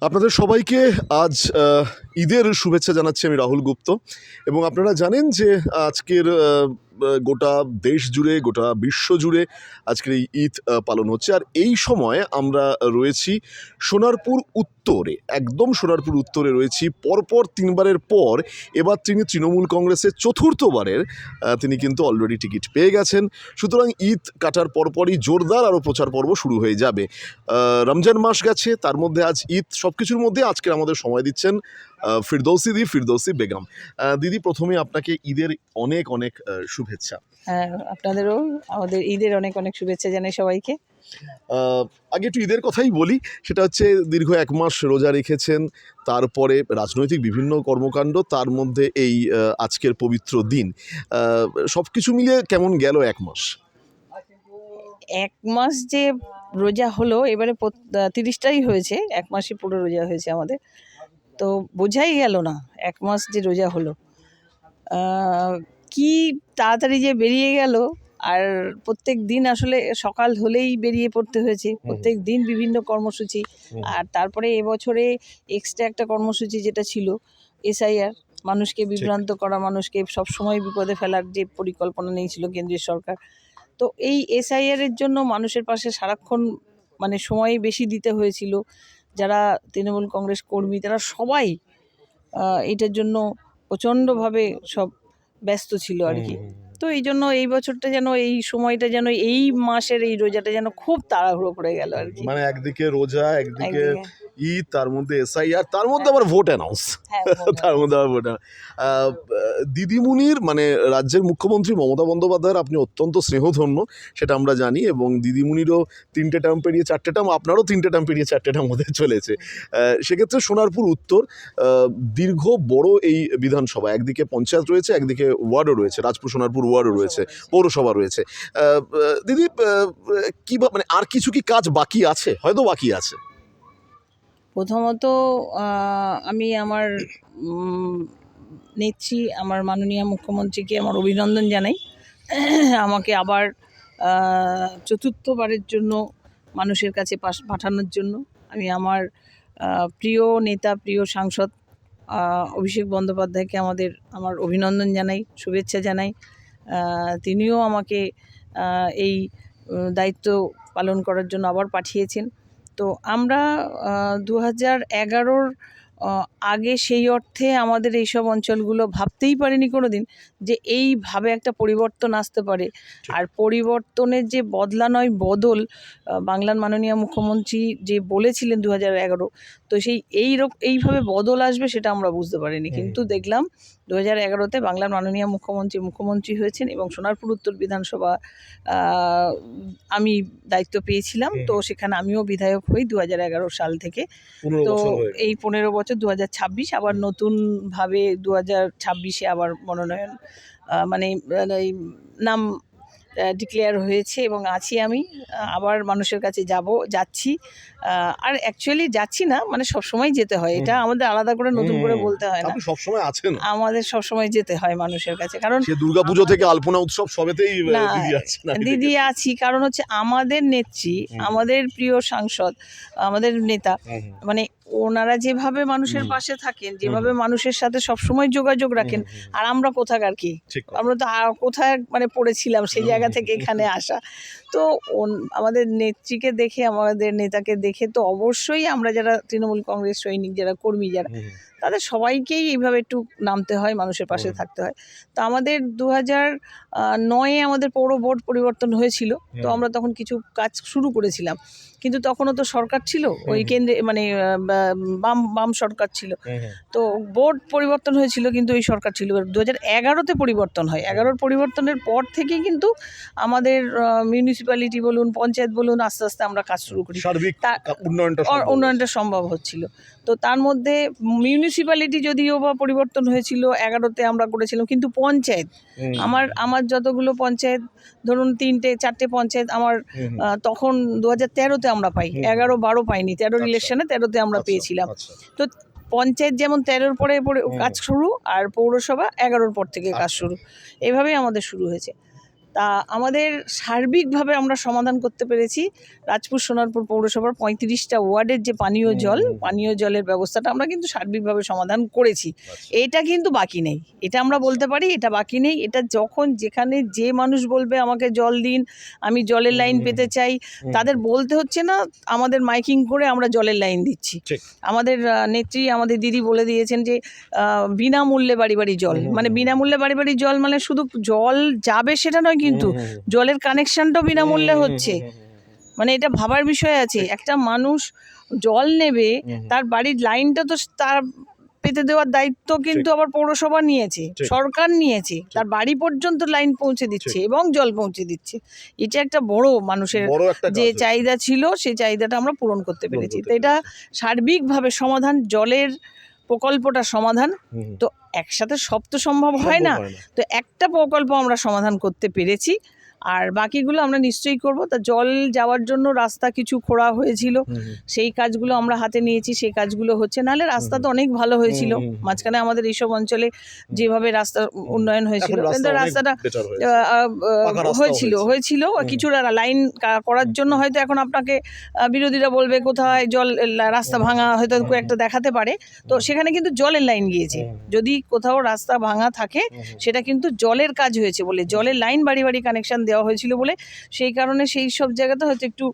আপনাদের সবাইকে আজ ঈদের শুভেচ্ছা জানাচ্ছি আমি রাহুল গুপ্ত। এবং আপনারা জানেন যে আজকের গোটা দেশ জুড়ে, গোটা বিশ্ব জুড়ে আজকের এই ঈদ পালন হচ্ছে। আর এই সময় আমরা রয়েছি সোনারপুর উত্তরে, একদম সোনারপুর উত্তরে রয়েছি। পরপর তিনবারের পর এবার তিনি তৃণমূল কংগ্রেসের চতুর্থবারের তিনি কিন্তু অলরেডি টিকিট পেয়ে গেছেন। সুতরাং ঈদ কাটার পরপরই জোরদার আরও প্রচার পর্ব শুরু হয়ে যাবে। রমজান মাস গেছে, তার মধ্যে আজ ঈদ, সব কিছুর মধ্যে আজকের আমাদের সময় দিচ্ছেন ফিরদৌসি বেগম। দিদি, প্রথমে আপনাকে ঈদের অনেক অনেক শুভেচ্ছা। হ্যাঁ, আপনাদেরও আমাদের ঈদের অনেক অনেক শুভেচ্ছা জানাই সবাইকে। আগে একটু ঈদের কথাই বলি। সেটা হচ্ছে দীর্ঘ 1 মাস রোজা রেখেছেন, তারপরে রাজনৈতিক বিভিন্ন কর্মকাণ্ড, তার মধ্যে এই আজকের পবিত্র দিন, সব কিছু মিলিয়ে কেমন গেল 1 মাস? 1 মাস যে রোজা হলো, এবারে 30টাই হয়েছে, 1 মাসই পুরো রোজা হয়েছে আমাদের। তো বোঝাই গেল না 1 মাস যে রোজা হলো, কি তাড়াতাড়ি যে বেরিয়ে গেল। আর প্রত্যেক দিন আসলে সকাল হলেই বেরিয়ে পড়তে হয়েছে, প্রত্যেক দিন বিভিন্ন কর্মসূচি। আর তারপরে এবছরে এক্সট্রা একটা কর্মসূচি যেটা ছিল SIR, মানুষকে বিভ্রান্ত করা, মানুষকে সবসময় বিপদে ফেলার যে পরিকল্পনা নিয়েছিল কেন্দ্রীয় সরকার। তো এই SIR এর জন্য মানুষের পাশে সারাক্ষণ মানে সময় বেশি দিতে হয়েছিল। যারা তৃণমূল কংগ্রেস কর্মী তারা সবাই এটার জন্য প্রচণ্ডভাবে সব ব্যস্ত ছিল আর কি। তো এই জন্য এই বছরটা যেন, এই সময়টা যেন, এই মাসের এই রোজাটা যেন খুব তাড়াহুড়ো করে গেল আর কি। মানে একদিকে রোজা, একদিকে একদিকে ঈদ, তার মধ্যে SIR, তার মধ্যে আবার ভোট অ্যানাউন্স, হ্যাঁ, তার মধ্যে আবার ভোট। দিদিমণির মানে রাজ্যের মুখ্যমন্ত্রী মমতা বন্দ্যোপাধ্যায়ের আপনি অত্যন্ত স্নেহধন্য, সেটা আমরা জানি। এবং দিদিমণিরও 3টে টার্ম পেরিয়ে 4টে টার্ম, আপনারও 3টে টার্ম পেরিয়ে 4টে টার্ম হতে চলেছে। সেক্ষেত্রে সোনারপুর উত্তর দীর্ঘ বড় এই বিধানসভা, একদিকে পঞ্চায়েত রয়েছে, একদিকে ওয়ার্ডও রয়েছে, রাজপুর সোনারপুর ওয়ার্ডও রয়েছে, পৌরসভা রয়েছে। দিদি, কি মানে আর কিছু কি কাজ বাকি আছে? হয়তো বাকি আছে। প্রথমত আমি আমার নেত্রী, আমার মাননীয় মুখ্যমন্ত্রীকে আমার অভিনন্দন জানাই। আমাকে আবার চতুর্থবারের জন্য মানুষের কাছে পাঠানোর জন্য আমি আমার প্রিয় নেতা, প্রিয় সাংসদ অভিষেক বন্দ্যোপাধ্যায়কে আমার অভিনন্দন জানাই, শুভেচ্ছা জানাই। তিনিও আমাকে এই দায়িত্ব পালন করার জন্য আবার পাঠিয়েছেন। তো আমরা 2011-র আগে সেই অর্থে আমাদের এইসব অঞ্চলগুলো ভাবতেই পারিনি কোনোদিন যে এইভাবে একটা পরিবর্তন আসতে পারে। আর পরিবর্তনের যে বদলা নয় বদল, বাংলার মাননীয় মুখ্যমন্ত্রী যে বলেছিলেন 2011, তো এইভাবে বদল আসবে সেটা আমরা বুঝতে পারিনি। কিন্তু দেখলাম 2011-তে বাংলার মাননীয় মুখ্যমন্ত্রী হয়েছেন এবং সোনারপুর উত্তর বিধানসভা আমি দায়িত্ব পেয়েছিলাম। তো সেখানে আমিও বিধায়ক হই 2011 সাল থেকে। তো এই 15 বছর 2026 আবার নতুনভাবে 2026-এ আবার মনোনয়ন মানে এই নাম ডিক্লেয়ার হয়েছে এবং আছি আমি। আবার মানুষের কাছে যাচ্ছি। আর অ্যাকচুয়ালি যাচ্ছি না, মানে সবসময় যেতে হয়, এটা আমাদের আলাদা করে নতুন করে বলতে হয় না, সবসময় আছেন, আমাদের সবসময় যেতে হয় মানুষের কাছে। কারণ দুর্গাপুজো থেকে আলপনা উৎসব সবেতেই দিদি আছি, কারণ হচ্ছে আমাদের নেত্রী, আমাদের প্রিয় সাংসদ, আমাদের নেতা, মানে ওনারা যেভাবে মানুষের পাশে থাকেন, যেভাবে মানুষের সাথে সবসময় যোগাযোগ রাখেন। আর আমরা কোথাকার কি, আমরা তো কোথায় মানে পড়েছিলাম, সেই জায়গা থেকে এখানে আসা। তো আমাদের নেত্রীকে দেখে, আমাদের নেতাকে দেখে তো অবশ্যই আমরা যারা তৃণমূল কংগ্রেস সৈনিক, যারা কর্মী, যারা তাদের সবাইকেই এইভাবে একটু নামতে হয়, মানুষের পাশে থাকতে হয়। তো আমাদের 2009-এ আমাদের পৌর বোর্ড পরিবর্তন হয়েছিল। তো আমরা তখন কিছু কাজ শুরু করেছিলাম, কিন্তু তখনও তো সরকার ছিল ওই কেন্দ্রে, মানে বাম সরকার ছিল। তো বোর্ড পরিবর্তন হয়েছিল কিন্তু এই সরকার ছিল। 2011-তে পরিবর্তন হয়। 11-র পরিবর্তনের পর থেকে কিন্তু আমাদের মিউনিসিপ্যালিটি বলুন, পঞ্চায়েত বলুন, আস্তে আস্তে আমরা কাজ শুরু করি, উন্নয়নটা সম্ভব হচ্ছিল। তো তার মধ্যে মিউনিসিপ্যালিটি যদিও বা পরিবর্তন হয়েছিল, 11-তে আমরা করেছিলাম, কিন্তু পঞ্চায়েত, আমার যতগুলো পঞ্চায়েত, ধরুন 3টে-4টে পঞ্চায়েত আমার তখন 2013-তে আমরা পাই। 11-12 পাইনি, 13-র ইলেকশনে 13-তে আমরা পেয়েছিলাম। তো পঞ্চায়েত যেমন 13-র পরে কাজ শুরু, আর পৌরসভা 11-র পর থেকে কাজ শুরু, এভাবেই আমাদের শুরু হয়েছে। তা আমাদের সার্বিকভাবে আমরা সমাধান করতে পেরেছি। রাজপুর সোনারপুর পৌরসভার 35টা ওয়ার্ডের যে পানীয় জলের ব্যবস্থাটা আমরা কিন্তু সার্বিকভাবে সমাধান করেছি। এটা কিন্তু বাকি নেই, এটা আমরা বলতে পারি, এটা বাকি নেই। এটা যখন যেখানে যে মানুষ বলবে আমাকে জল দিন, আমি জলের লাইন পেতে চাই, তাদের বলতে হচ্ছে না, আমাদের মাইকিং করে আমরা জলের লাইন দিচ্ছি। ঠিক। আমাদের নেত্রী, আমাদের দিদি বলে দিয়েছেন যে বিনামূল্যে বাড়ি বাড়ি জল, মানে বিনামূল্যে বাড়ি বাড়ি জল মানে শুধু জল যাবে সেটা নয়, কিন্তু জলের কানেকশনটাও বিনামূল্যে হচ্ছে। মানে এটা ভাবার বিষয় আছে, একটা মানুষ জল নেবে, তার বাড়ির লাইনটা তো তার পেতে দেওয়ার দায়িত্ব কিন্তু আবার পৌরসভা নিয়েছে, সরকার নিয়েছে, তার বাড়ি পর্যন্ত লাইন পৌঁছে দিচ্ছে এবং জল পৌঁছে দিচ্ছে। এটা একটা বড় মানুষের যে চাহিদা ছিল, সেই চাহিদাটা আমরা পূরণ করতে পেরেছি। তো এটা সার্বিকভাবে সমাধান, জলের প্রকল্পটা সমাধান। তো একসাথে সব তো সম্ভব হয় না, তো একটা প্রকল্প আমরা সমাধান করতে পেরেছি, আর বাকিগুলো আমরা নিশ্চয়ই করব। তা জল যাওয়ার জন্য রাস্তা কিছু খোঁড়া হয়েছিল, সেই কাজগুলো আমরা হাতে নিয়েছি, সেই কাজগুলো হচ্ছে। নাহলে রাস্তা তো অনেক ভালো হয়েছিল মাঝখানে আমাদের এইসব অঞ্চলে যেভাবে রাস্তার উন্নয়ন হয়েছিল, কিন্তু রাস্তাটা হয়েছিল কিছুটা লাইন করার জন্য হয়তো এখন আপনাকে বিরোধীরা বলবে কোথায় জল রাস্তা ভাঙা, হয়তো একটা দেখাতে পারে। তো সেখানে কিন্তু জলের লাইন গিয়েছে, যদি কোথাও রাস্তা ভাঙা থাকে সেটা কিন্তু জলের কাজ হয়েছে বলে, জলের লাইন বাড়ি বাড়ি কানেকশন দেওয়া হয়েছিল বলে, সেই কারণে সেই সব জায়গাতে হয়তো একটু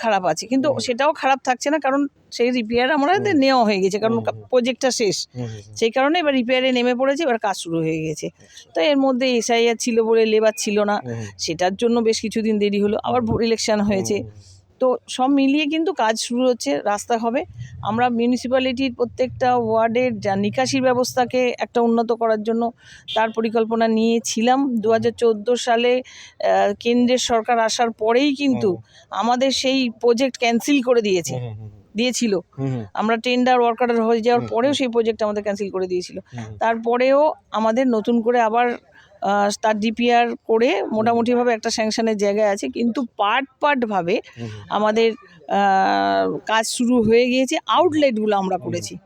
খারাপ আছে, কিন্তু সেটাও খারাপ থাকছে না, কারণ সেই রিপেয়ার আমাদের নেওয়া হয়ে গেছে, কারণ প্রজেক্টটা শেষ, সেই কারণে এবার রিপেয়ারে নেমে পড়েছে, এবার কাজ শুরু হয়ে গেছে। তো এর মধ্যে এসআইআর ছিল বলে লেবার ছিল না, সেটার জন্য বেশ কিছুদিন দেরি হলো, আবার ইলেকশন হয়েছে। তো সব মিলিয়ে কিন্তু কাজ শুরু হচ্ছে, রাস্তা হবে। আমরা মিউনিসিপ্যালিটির প্রত্যেকটা ওয়ার্ডের যা নিকাশির ব্যবস্থাকে একটা উন্নত করার জন্য তার পরিকল্পনা নিয়েছিলাম। 2014 সালে কেন্দ্রের সরকার আসার পরেই কিন্তু আমাদের সেই প্রজেক্ট ক্যান্সেল করে দিয়েছিল। আমরা টেন্ডার ওয়ার্কার হয়ে যাওয়ার পরেও সেই প্রজেক্ট আমাদের ক্যান্সেল করে দিয়েছিল। তারপরেও আমাদের নতুন করে আবার তার ডিপিআর করে মোটামুটিভাবে একটা স্যাংশনের জায়গায় আছে, কিন্তু পার্টভাবে আমাদের কাজ শুরু হয়ে গিয়েছে। আউটলেটগুলো আমরা করেছি,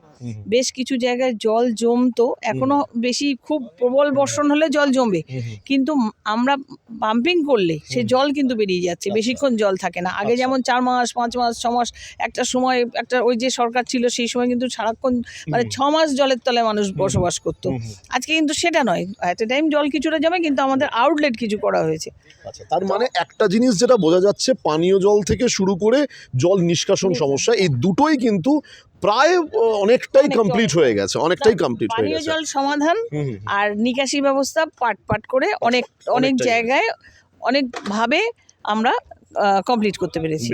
বেশ কিছু জায়গায় জল জমতো, এখনো বেশি খুব প্রবল বর্ষণ হলে জল জমবে, কিন্তু আমরা পাম্পিং করলে সে জল কিন্তু বেরিয়ে যাচ্ছে, বেশিক্ষণ জল থাকে না। আগে যেমন 4 মাস 5 মাস 6 মাস একটা সময়, একটা ওই যে সরকার ছিল সেই সময় কিন্তু সারাক্ষণ মানে 6 মাস জলের তলায় মানুষ বসবাস করতো। আজকে কিন্তু সেটা নয়, এট এ টাইম জল কিছুটা জমে, কিন্তু আমাদের আউটলেট কিছু করা হয়েছে। তার মানে একটা জিনিস যেটা বোঝা যাচ্ছে, পানীয় জল থেকে শুরু করে জল নিষ্কাশন সমস্যা, এই দুটোই কিন্তু প্রায় অনেকটাই কমপ্লিট হয়ে গেছে, পানীয় জল সমাধান আর নিকাশি ব্যবস্থা পাট করে অনেক জায়গায় অনেকভাবে আমরা কমপ্লিট করতে পেরেছি।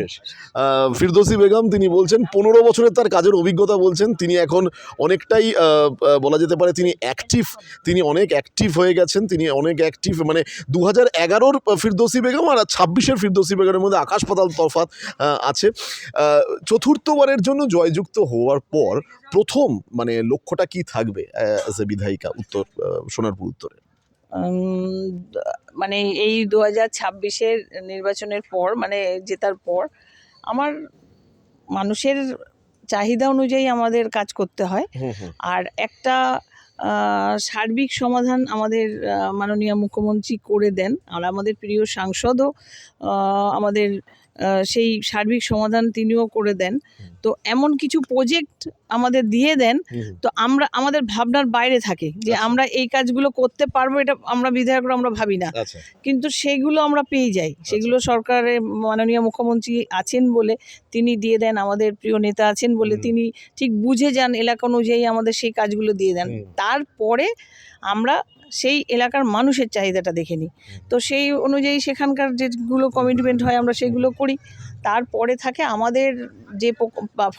ফিরদৌসী বেগম তিনি বলছেন 15 বছরের তার কাজের অভিজ্ঞতা বলছেন, তিনি এখন অনেকটাই বলা যেতে পারে তিনি অনেক অ্যাক্টিভ হয়ে গেছেন, তিনি অনেক অ্যাক্টিভ, মানে 2011-র ফিরদৌসী বেগম আর 26-এর ফিরদৌসী বেগমের মধ্যে আকাশ পাতাল তফাৎ আছে। চতুর্থবারের জন্য জয়যুক্ত হওয়ার পর প্রথম মানে লক্ষ্যটা কি থাকবে অ্যাজ এ বিধায়িকা সোনারপুর উত্তরে? মানে এই 2026-এর নির্বাচনের পর, মানে জেতার পর, আমার মানুষের চাহিদা অনুযায়ী আমাদের কাজ করতে হয়, আর একটা সার্বিক সমাধান আমাদের মাননীয় মুখ্যমন্ত্রী করে দেন, আর আমাদের প্রিয় সাংসদও আমাদের সেই সার্বিক সমাধান তিনিও করে দেন। তো এমন কিছু প্রজেক্ট আমাদের দিয়ে দেন, তো আমাদের ভাবনার বাইরে থাকে যে আমরা এই কাজগুলো করতে পারবো, এটা আমরা বিধায়করা আমরা ভাবি না, কিন্তু সেগুলো আমরা পেয়ে যাই। সেগুলো সরকারের মাননীয় মুখ্যমন্ত্রী আছেন বলে তিনি দিয়ে দেন, আমাদের প্রিয় নেতা আছেন বলে তিনি ঠিক বুঝে যান, এলাকা অনুযায়ী আমাদের সেই কাজগুলো দিয়ে দেন। তারপরে আমরা সেই এলাকার মানুষের চাহিদাটা দেখে নিই, তো সেই অনুযায়ী সেখানকার যেগুলো কমিটমেন্ট হয় আমরা সেগুলো করি। তারপরে থাকে আমাদের যে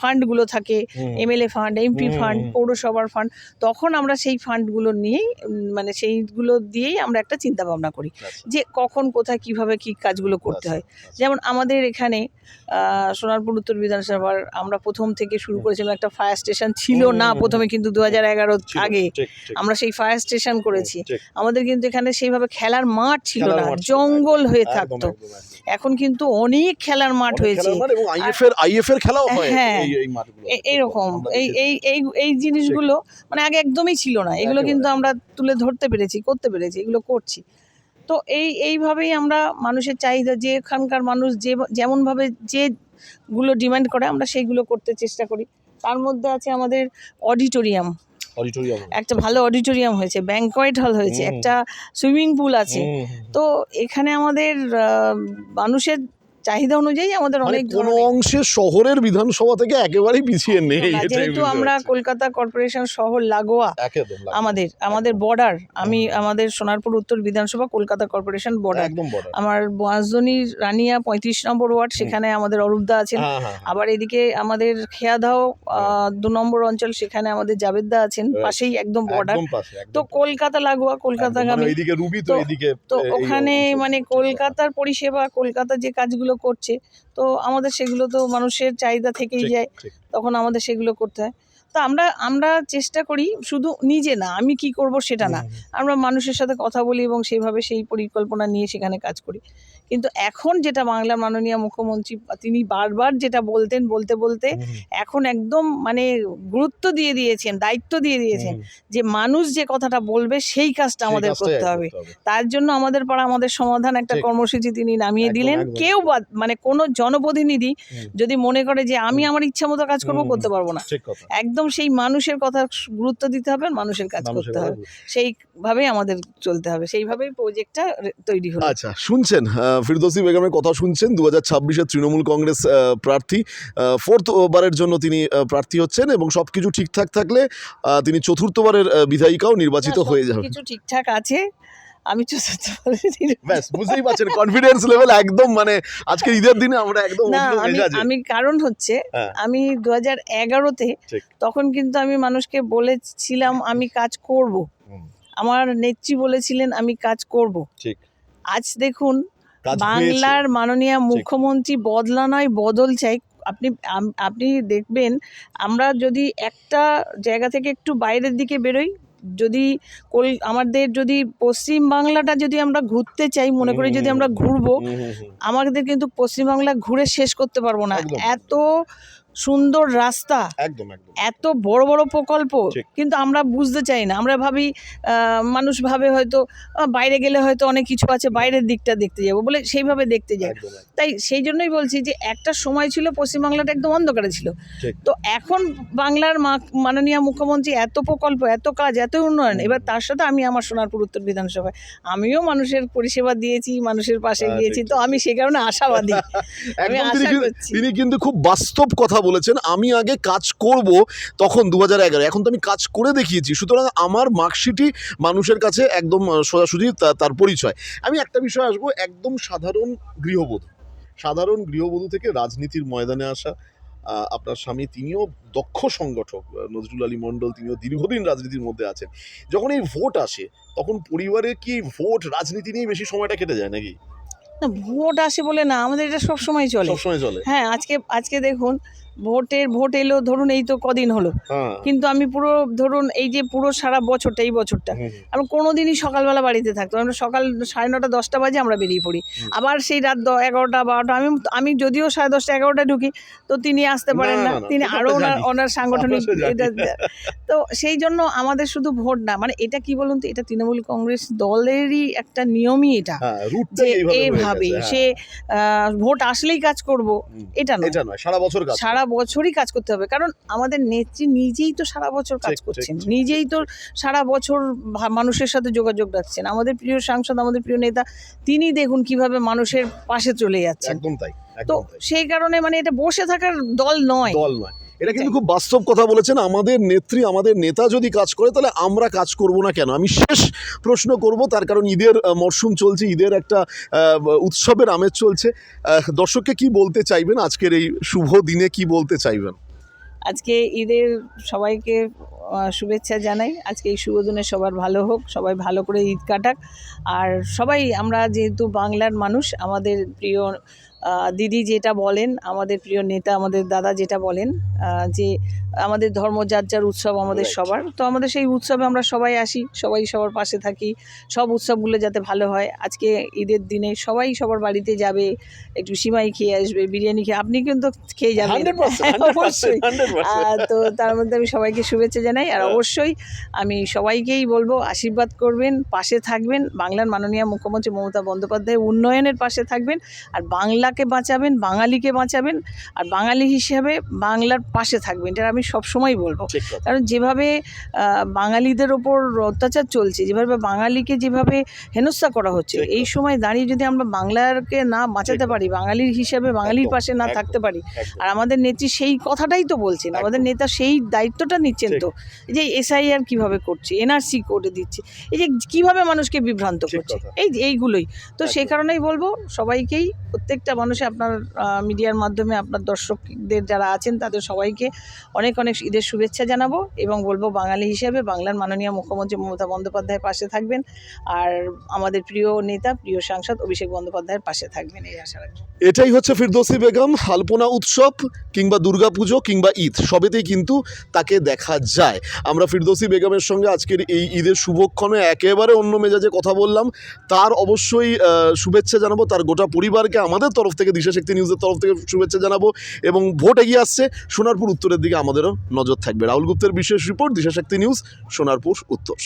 ফান্ডগুলো থাকে, এমএলএ ফান্ড, এমপি ফান্ড, পৌরসভার ফান্ড, তখন আমরা সেই ফান্ডগুলো নিয়েই মানে সেইগুলো দিয়েই আমরা একটা চিন্তা ভাবনা করি যে কখন কোথায় কিভাবে কি কাজগুলো করতে হয়। যেমন আমাদের এখানে সোনারপুর উত্তর বিধানসভার আমরা প্রথম থেকে শুরু করেছিলাম, একটা ফায়ার স্টেশন ছিল না প্রথমে, কিন্তু 2011 আগে আমরা সেই ফায়ার স্টেশন করেছি। আমাদের কিন্তু এখানে সেইভাবে খেলার মাঠ ছিল না, জঙ্গল হয়ে থাকতো। এখন কিন্তু অনেক খেলার মাঠ হয়েছে, আইএফএর খেলাও হয়। হ্যাঁ, এইরকম এই জিনিসগুলো মানে আগে একদমই ছিল না, এগুলো কিন্তু আমরা তুলে ধরতে পেরেছি, করতে পেরেছি, এগুলো করছি। তো তো এইভাবেই আমরা মানুষের চাহিদা, যে এখানকার মানুষ যেমনভাবে যেগুলো ডিমান্ড করে আমরা সেইগুলো করতে চেষ্টা করি। তার মধ্যে আছে আমাদের অডিটোরিয়াম, একটা ভালো অডিটোরিয়াম হয়েছে, ব্যাংকোয়েট হল হয়েছে, একটা সুইমিং পুল আছে। তো এখানে আমাদের মানুষের চাহিদা অনুযায়ী আমাদের মানে অনেক কোনো ধরনের, অংশে শহরের বিধানসভা থেকে একেবারেই পিছিয়ে নেই, না, এটাই যেহেতু বুঝতে আমরা পারছি। কলকাতা কর্পোরেশন শহর লাগোয়া, একদম লাগবে। আমাদের বর্ডার, আমাদের সোনারপুর উত্তর বিধানসভা কলকাতা কর্পোরেশন বর্ডার। একদম বড়। আমার বাঁশদ্রোণীর রানিয়া 35 নম্বর ওয়ার্ড, সেখানে আমাদের অরূপদা আছেন। আবার এদিকে আমাদের খেয়াদাও 2 নম্বর অঞ্চল, সেখানে আমাদের জাবেদদা আছেন, পাশেই একদম বর্ডার। তো কলকাতা লাগোয়া, কলকাতাগামী, এইদিকে রুবি, তো এইদিকে তো ওখানে মানে কলকাতার পরিষেবা, কলকাতা যে কাজগুলো করছে, তো আমাদের সেগুলো তো মানুষের চাহিদা থেকেই যায়, তখন আমাদের সেগুলো করতে হয়। তো আমরা চেষ্টা করি, শুধু নিজে না আমি কি করব সেটা না, আমরা মানুষের সাথে কথা বলি এবং সেইভাবে সেই পরিকল্পনা নিয়ে সেখানে কাজ করি। কিন্তু এখন যেটা বাংলার মাননীয় মুখ্যমন্ত্রী তিনি বারবার যেটা বলতে বলতে এখন একদম মানে গুরুত্ব দিয়ে দিয়েছেন, দায়িত্ব দিয়ে দিয়েছেন যে মানুষ যে কথাটা বলবে সেই কাজটা আমাদের করতে হবে। তার জন্য আমাদের পাড়া আমাদের সমাধান একটা কর্মসূচি তিনি নামিয়ে দিলেন। কেউ মানে কোনো জনপ্রতিনিধি যদি মনে করে যে আমি আমার ইচ্ছা মতো কাজ করবো, করতে পারবো না। একদম সেই মানুষের কথা গুরুত্ব দিতে হবে, মানুষের কাজ করতে হবে, সেইভাবেই আমাদের চলতে হবে, সেইভাবেই প্রজেক্টটা তৈরি হলো। আচ্ছা, শুনছেন ফিরদৌসী বেগমের কথা শুনছেন, 2026-এর তৃণমূল কংগ্রেস প্রার্থী, 4th বারের জন্য তিনি প্রার্থী হচ্ছেন এবং সবকিছু ঠিকঠাক থাকলে তিনি 4th বারের বিধায়িকাও নির্বাচিত হয়ে যাবেন। কিছু ঠিকঠাক আছে, আমি ব্যাস, বুঝতেই পারছেন কনফিডেন্স লেভেল একদম, মানে আজকে ঈদের দিনে আমরা একদম না, আমি কারণ হচ্ছে আমি 2011-তে তখন কিন্তু আমি মানুষকে বলেছিলাম আমি কাজ করব, আমার নেত্রী বলেছিলেন আমি কাজ করব। আজ দেখুন বাংলার মাননীয় মুখ্যমন্ত্রী বদলা নয় বদল চাই। আপনি দেখবেন, আমরা যদি একটা জায়গা থেকে একটু বাইরের দিকে বেরোই, যদি আমাদের যদি পশ্চিম বাংলাটা যদি আমরা ঘুরতে চাই, মনে করি যদি আমরা ঘুরবো, আমাদের কিন্তু পশ্চিমবাংলা ঘুরে শেষ করতে পারবো না। এত সুন্দর রাস্তা, এত বড় বড় প্রকল্প, কিন্তু আমরা বুঝতে চাই না। আমরা ভাবি, মানুষ ভাবে হয়তো বাইরে গেলে হয়তো অনেক কিছু আছে, বাইরের দিকটা দেখতে যাবো বলে সেইভাবে দেখতে যাই। তাই সেই জন্যই বলছি যে একটা সময় ছিল পশ্চিমবাংলাটা একদম অন্ধকারে ছিল, তো এখন বাংলার মাননীয় মুখ্যমন্ত্রী এত প্রকল্প, এত কাজ, এত উন্নয়ন। এবার তার সাথে আমি আমার সোনারপুর উত্তর বিধানসভায় আমিও মানুষের পরিষেবা দিয়েছি, মানুষের পাশে গিয়েছি, তো আমি সেই কারণে আশাবাদী। আমি আশা করছি। তিনি কিন্তু খুব বাস্তব কথা বলেছেন, আমি আগে কাজ করব তখন 2011, এখন তো আমি কাজ করে দেখিয়েছি, সুতরাং আমার মার্কশিটই মানুষের কাছে একদম সোজাসুজি তার পরিচয়। আমি একটা বিষয় আসবো, একদম সাধারণ গৃহবধূ থেকে রাজনীতির ময়দানে আসা আপনার স্বামী, তিনিও দক্ষ সংগঠক, নজরুল আলী মণ্ডল, তিনিও দীর্ঘদিন রাজনীতির মধ্যে আছেন। যখন এই ভোট আসে তখন পরিবারে কি ভোট রাজনীতি নিয়ে বেশি সময়টা কেটে যায় নাকি? না, ভোট আসে বলে না, আমাদের এটা সবসময় চলে। হ্যাঁ, আজকে দেখুন ভোট এলো, ধরুন এই তো কদিন হলো, কিন্তু আমি পুরো ধরুন এই যে পুরো সারা বছরটা, এই বছরটা আমরা কোনোদিনই সকালবেলা বাড়িতে থাকতাম, আমরা সকাল 9:30 10টা বাজে আমরা বেরিয়ে পড়ি, আবার সেই রাত 11টা 12টা। আমি যদিও 10:30 11টায় ঢুকি, তো তিনি আসতে পারেন না, তিনি আরও ওনার সাংগঠনিক এটা। তো সেই জন্য আমাদের শুধু ভোট না, মানে এটা কি বলুন তো, এটা তৃণমূল কংগ্রেস দলেরই একটা নিয়মই এটা, যে এইভাবে সে ভোট আসলেই কাজ করব এটা নয়, সারা বছরই কাজ করতে হবে। কারণ আমাদের নেত্রী নিজেই তো সারা বছর কাজ করছেন, নিজেই তো সারা বছর মানুষের সাথে যোগাযোগ রাখছেন। আমাদের প্রিয় সাংসদ, আমাদের প্রিয় নেতা, তিনি দেখুন কিভাবে মানুষের পাশে চলে যাচ্ছেন। তো সেই কারণে মানে এটা বসে থাকার দল নয়। এটা কিন্তু খুব বাস্তব কথা বলেছেন। আমাদের নেত্রী, আমাদের নেতা যদি কাজ করে তাহলে আমরা কাজ করব না কেন? আমি শেষ প্রশ্ন করব, তার কারণ ঈদের মরশুম চলছে, ঈদের একটা উৎসবের আমেজ চলছে। দর্শককে কি বলতে চাইবেন আজকের এই শুভ দিনে, কি বলতে চাইবেন? আজকে ঈদের সবাইকে শুভেচ্ছা জানাই। আজকে এই শুভ দিনে সবার ভালো হোক, সবাই ভালো করে ঈদ কাটাক। আর সবাই আমরা যেহেতু বাংলার মানুষ, আমাদের প্রিয় দিদি যেটা বলেন, আমাদের প্রিয় নেতা আমাদের দাদা যেটা বলেন, যে আমাদের ধর্ম যার যার উৎসব আমাদের Right. সবার, তো আমাদের সেই উৎসবে আমরা সবাই আসি, সবাই সবার পাশে থাকি, সব উৎসবগুলো যাতে ভালো হয়। আজকে ঈদের দিনে সবাই সবার বাড়িতে যাবে, একটু সিমাই খেয়ে আসবে, বিরিয়ানি খেয়ে, আপনি কিন্তু খেয়ে যাবেন 100%, অবশ্যই। 100%. তো তার মধ্যে আমি সবাইকে শুভেচ্ছা জানাই, আর অবশ্যই আমি সবাইকেই বলবো আশীর্বাদ করবেন, পাশে থাকবেন, বাংলার মাননীয় মুখ্যমন্ত্রী মমতা বন্দ্যোপাধ্যায় উন্নয়নের পাশে থাকবেন, আর বাংলাকে বাঁচাবেন, বাঙালিকে বাঁচাবেন, আর বাঙালি হিসেবে বাংলার পাশে থাকবেন, এটা আমি সবসময় বলবো। ঠিক কথা। কারণ যেভাবে বাঙালিদের ওপর অত্যাচার চলছে, যেভাবে বাঙালিকে যেভাবে হেনস্থা করা হচ্ছে, ঠিক এই সময় দাঁড়িয়ে যদি আমরা বাংলাকে না বাঁচাতে ঠিক পারি, বাঙালির হিসেবে বাঙালির একদম, পাশে না একদম, থাকতে পারি, একদম। আর আমাদের নেত্রী সেই কথাটাই তো বলছেন, আমাদের একদম। নেতা সেই দায়িত্বটা নিচ্ছেন ঠিক। তো, এই যে SIR কিভাবে করছে, NRC করে দিচ্ছে, এই যে কিভাবে মানুষকে বিভ্রান্ত ঠিক করছে, কথা। এইগুলোই তো। সেই একদম। কারণেই বলবো সবাইকেই, প্রত্যেকটা মানুষে আপনার মিডিয়ার মাধ্যমে আপনার দর্শকদের যারা আছেন তাদের সবাইকে অনেক অনেক ঈদের শুভেচ্ছা জানাবো, এবং বলবো বাঙালি হিসেবে বাংলার মাননীয় মুখ্যমন্ত্রী মমতা বন্দ্যোপাধ্যায়ের পাশে থাকবেন, আর আমাদের প্রিয় নেতা প্রিয় সাংসদ অভিষেক বন্দ্যোপাধ্যায়ের পাশে থাকবেন, এই আশা রাখি। এটাই হচ্ছে ফিরদৌসী বেগম। আলপনা উৎসব কিংবা দুর্গাপুজো কিংবা ঈদ সবেতেই কিন্তু তাকে দেখা যায়। আমরা ফিরদৌসী বেগমের সঙ্গে আজকের এই ঈদের শুভক্ষণে একেবারে অন্য মেজাজে কথা বললাম। তার অবশ্যই শুভেচ্ছা জানাবো, তার গোটা পরিবারকে আমাদের তরফ থেকে, দিশাশক্তি নিউজের তরফ থেকে শুভেচ্ছা জানাবো। এবং ভোট এগিয়ে আসছে, সোনারপুর উত্তরের দিকে আমাদেরও নজর থাকবে। রাহুল গুপ্তের বিশেষ রিপোর্ট, দিশাশক্তি নিউজ, সোনারপুর উত্তর।